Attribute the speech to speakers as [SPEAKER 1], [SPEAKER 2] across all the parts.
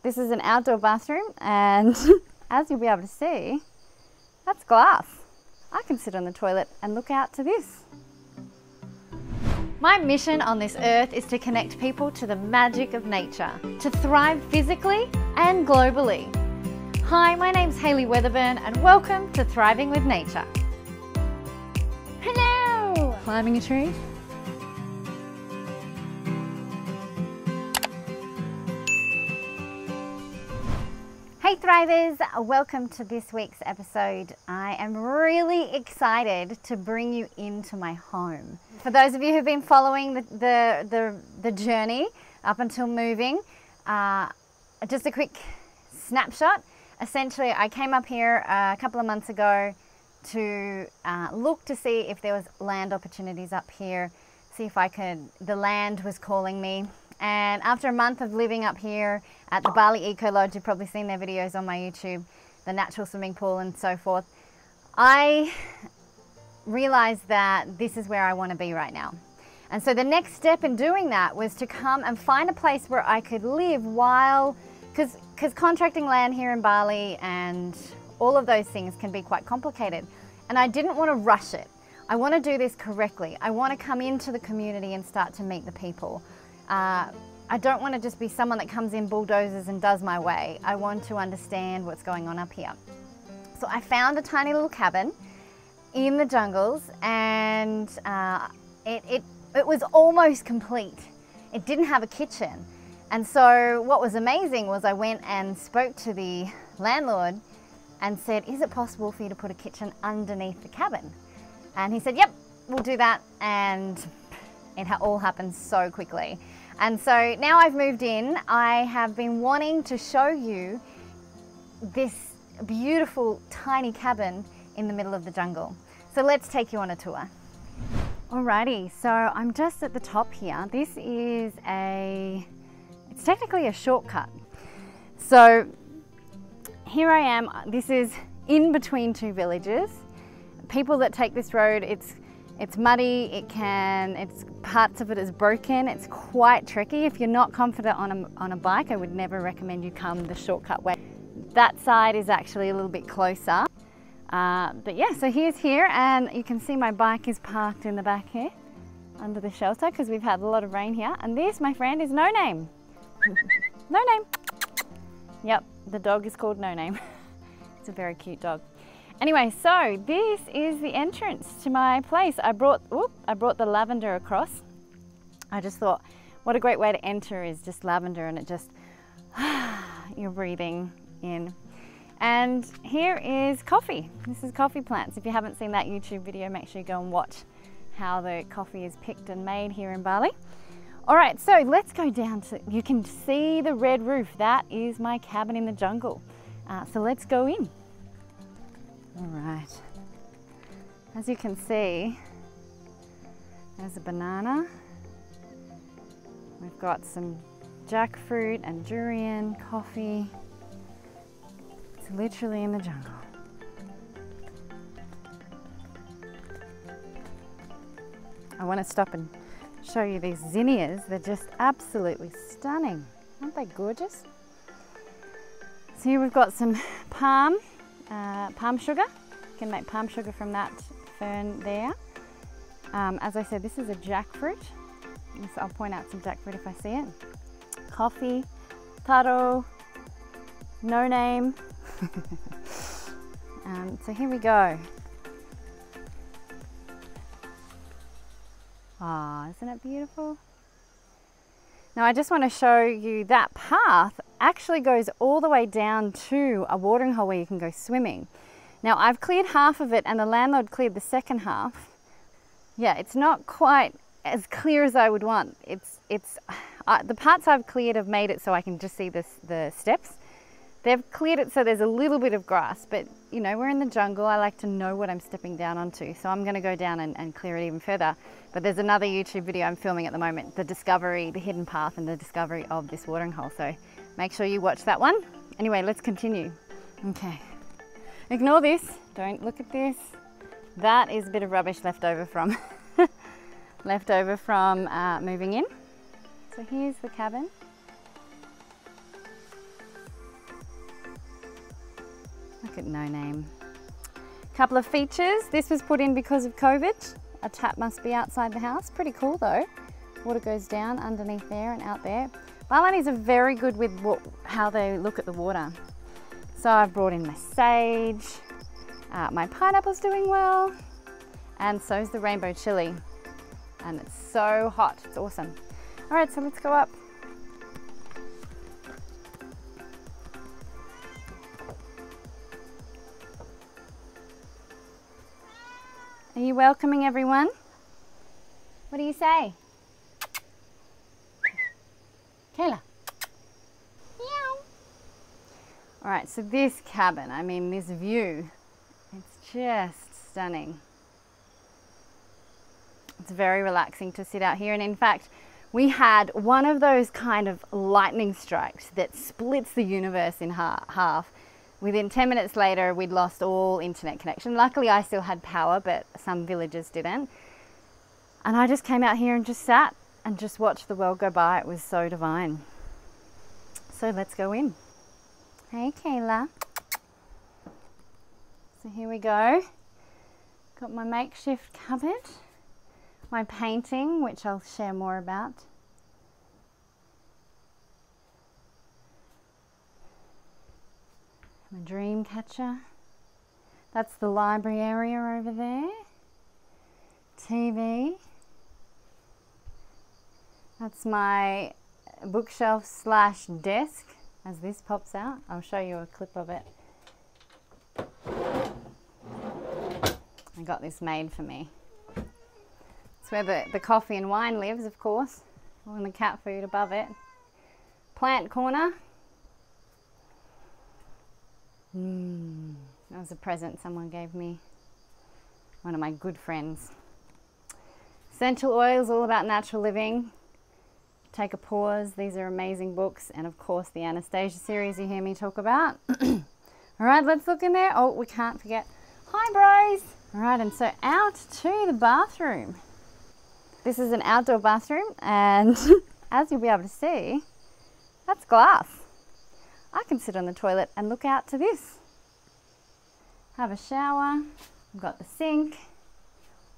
[SPEAKER 1] This is an outdoor bathroom, and as you'll be able to see, that's glass. I can sit on the toilet and look out to this. My mission on this earth is to connect people to the magic of nature, to thrive physically and globally. Hi, my name's Hayley Weatherburn, and welcome to Thriving with Nature. Hello! Climbing a tree. Hey Thrivers, welcome to this week's episode. I am really excited to bring you into my home. For those of you who've been following the journey up until moving, just a quick snapshot. Essentially, I came up here a couple of months ago to look to see if there was land opportunities up here, see if the land was calling me. And after a month of living up here at the Bali Eco Lodge, you've probably seen their videos on my YouTube, the natural swimming pool and so forth, I realized that this is where I want to be right now. And so the next step in doing that was to come and find a place where I could live while, because contracting land here in Bali and all of those things can be quite complicated. And I didn't want to rush it. I want to do this correctly. I want to come into the community and start to meet the people. I don't want to just be someone that comes in, bulldozers and does my way. I want to understand what's going on up here. So I found a tiny little cabin in the jungles, and it was almost complete. It didn't have a kitchen. And so what was amazing was I went and spoke to the landlord and said, is it possible for you to put a kitchen underneath the cabin? And he said, yep, we'll do that. And it all happened so quickly. And so now I've moved in, I have been wanting to show you this beautiful tiny cabin in the middle of the jungle. So let's take you on a tour. Alrighty, so I'm just at the top here. This is it's technically a shortcut. So here I am, this is in between two villages. People that take this road, it's muddy, parts of it is broken, it's quite tricky. If you're not confident on a bike, I would never recommend you come the shortcut way. That side is actually a little bit closer. But yeah, so here's here, and you can see my bike is parked in the back here, under the shelter, because we've had a lot of rain here. And this, my friend, is No Name. No Name. Yep, the dog is called No Name. It's a very cute dog. Anyway, so this is the entrance to my place. I brought the lavender across. I just thought, what a great way to enter is just lavender, and it just, you're breathing in. And here is coffee. This is coffee plants. If you haven't seen that YouTube video, make sure you go and watch how the coffee is picked and made here in Bali. All right, so let's go down to, you can see the red roof. That is my cabin in the jungle. So let's go in. All right, as you can see, there's a banana. We've got some jackfruit and durian, coffee. It's literally in the jungle. I want to stop and show you these zinnias. They're just absolutely stunning. Aren't they gorgeous? So here we've got some palm sugar. You can make palm sugar from that fern there. As I said, this is a jackfruit. So I'll point out some jackfruit if I see it. Coffee, taro, No Name. So here we go. Ah, isn't it beautiful? Now I just want to show you that path actually goes all the way down to a watering hole where you can go swimming. Now I've cleared half of it and the landlord cleared the second half. Yeah, it's not quite as clear as I would want. The parts I've cleared have made it so I can just see the steps. They've cleared it so there's a little bit of grass, but you know, we're in the jungle. I like to know what I'm stepping down onto. So I'm gonna go down and clear it even further. But there's another YouTube video I'm filming at the moment, the hidden path and the discovery of this watering hole. So make sure you watch that one. Anyway, let's continue. Okay, ignore this, don't look at this. That is a bit of rubbish left over from moving in. So here's the cabin. Look at No Name. Couple of features. This was put in because of COVID. A tap must be outside the house. Pretty cool though. Water goes down underneath there and out there. Balinese are very good with how they look at the water. So I've brought in my sage. My pineapple's doing well. And so's the rainbow chili. And it's so hot. It's awesome. All right, so let's go up. Are you welcoming everyone? What do you say? Kayla. Meow. All right, so this cabin, I mean, this view, it's just stunning. It's very relaxing to sit out here. And in fact, we had one of those kind of lightning strikes that splits the universe in half. Within 10 minutes later, we'd lost all internet connection. Luckily, I still had power, but some villagers didn't. And I just came out here and just sat and just watched the world go by. It was so divine. So let's go in. Hey, Kayla. So here we go. Got my makeshift cupboard, my painting, which I'll share more about. My dream catcher. That's the library area over there. TV. That's my bookshelf slash desk as this pops out. I'll show you a clip of it. I got this made for me. It's where the coffee and wine lives, of course. And the cat food above it. Plant corner. That was a present someone gave me. One of my good friends. Essential oils, all about natural living. Take a pause. These are amazing books. And of course the Anastasia series you hear me talk about. All right, let's look in there. Oh, we can't forget. Hi, bros. All right, and so out to the bathroom. This is an outdoor bathroom, and as you'll be able to see, that's glass. I can sit on the toilet and look out to this. Have a shower. I've got the sink,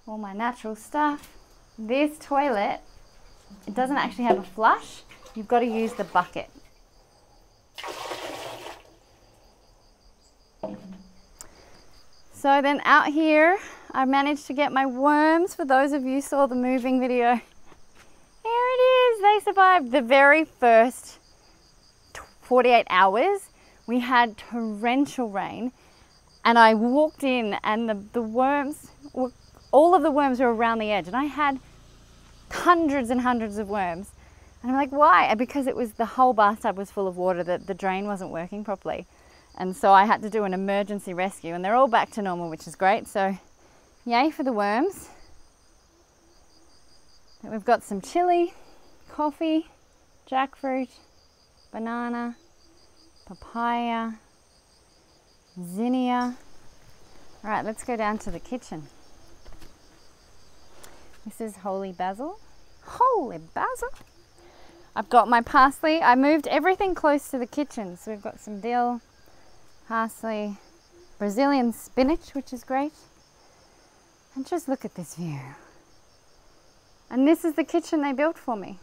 [SPEAKER 1] all my natural stuff. This toilet, it doesn't actually have a flush. You've got to use the bucket. So then out here, I managed to get my worms. For those of you who saw the moving video, here it is. They survived the very first 48 hours. We had torrential rain, and I walked in, and the worms, all of the worms were around the edge, and I had hundreds and hundreds of worms. And I'm like, why? Because it was the whole bathtub was full of water, that the drain wasn't working properly. And so I had to do an emergency rescue, and they're all back to normal, which is great. So yay for the worms. And we've got some chili, coffee, jackfruit, banana, papaya, zinnia. All right, let's go down to the kitchen. This is holy basil. Holy basil. I've got my parsley. I moved everything close to the kitchen. So we've got some dill, parsley, Brazilian spinach, which is great. And just look at this view. And this is the kitchen they built for me.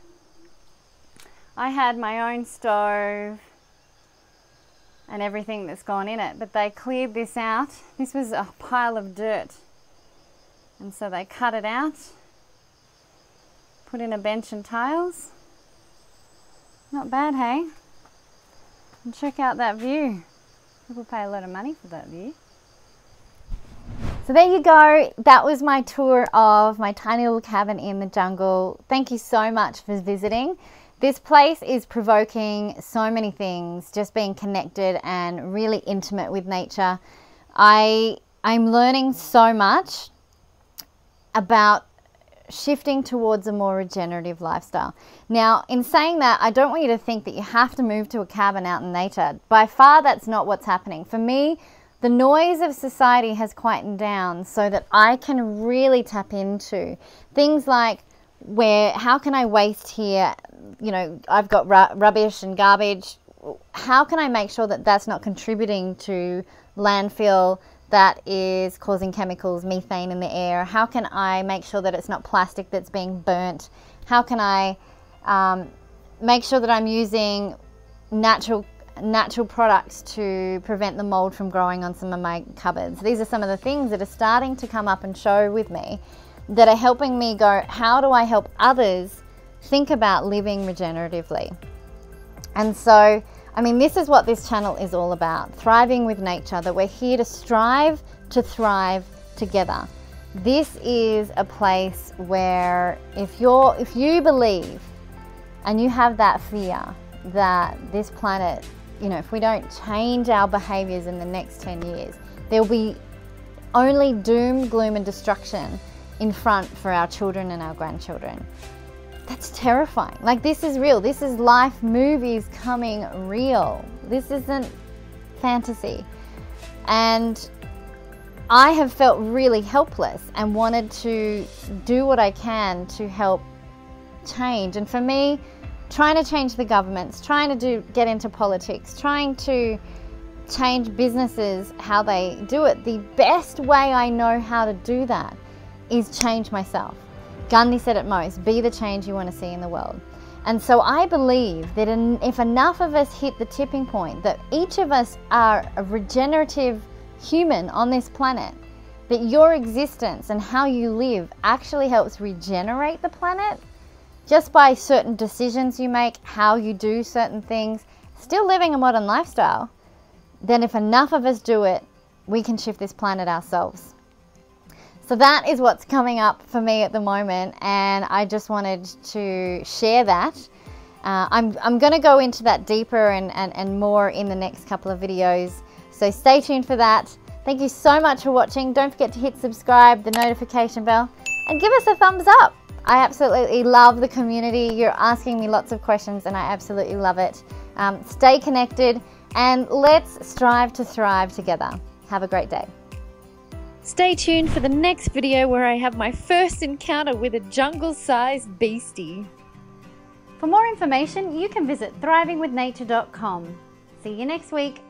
[SPEAKER 1] I had my own stove and everything that's gone in it, but they cleared this out. This was a pile of dirt. And so they cut it out, put in a bench and tiles. Not bad, hey? And check out that view. People pay a lot of money for that view. So there you go. That was my tour of my tiny little cabin in the jungle. Thank you so much for visiting. This place is provoking so many things, just being connected and really intimate with nature. I'm learning so much about shifting towards a more regenerative lifestyle. Now, in saying that, I don't want you to think that you have to move to a cabin out in nature. By far, that's not what's happening. For me, the noise of society has quietened down so that I can really tap into things like how can I waste here? You know, I've got rubbish and garbage. how can I make sure that that's not contributing to landfill that is causing chemicals, methane in the air? How can I make sure that it's not plastic that's being burnt? How can I make sure that I'm using natural products to prevent the mold from growing on some of my cupboards? These are some of the things that are starting to come up and show with me that are helping me go, how do I help others think about living regeneratively? And so, I mean, this is what this channel is all about, thriving with nature, that we're here to strive to thrive together. This is a place where if you believe and you have that fear that this planet, you know, if we don't change our behaviors in the next 10 years, there'll be only doom, gloom and destruction in front for our children and our grandchildren. That's terrifying. Like, this is real. This is life movies coming real. This isn't fantasy. And I have felt really helpless and wanted to do what I can to help change. And for me, trying to change the governments, trying to get into politics, trying to change businesses, how they do it, the best way I know how to do that is change myself. Gandhi said it most, be the change you want to see in the world. And so I believe that if enough of us hit the tipping point, that each of us are a regenerative human on this planet, that your existence and how you live actually helps regenerate the planet just by certain decisions you make, how you do certain things, still living a modern lifestyle, then if enough of us do it, we can shift this planet ourselves. So that is what's coming up for me at the moment, and I just wanted to share that. I'm going to go into that deeper and more in the next couple of videos, so stay tuned for that. Thank you so much for watching. Don't forget to hit subscribe, the notification bell, and give us a thumbs up. I absolutely love the community. You're asking me lots of questions and I absolutely love it. Stay connected and let's strive to thrive together. Have a great day.
[SPEAKER 2] Stay tuned for the next video where I have my first encounter with a jungle-sized beastie.
[SPEAKER 1] For more information, you can visit thrivingwithnature.com. See you next week.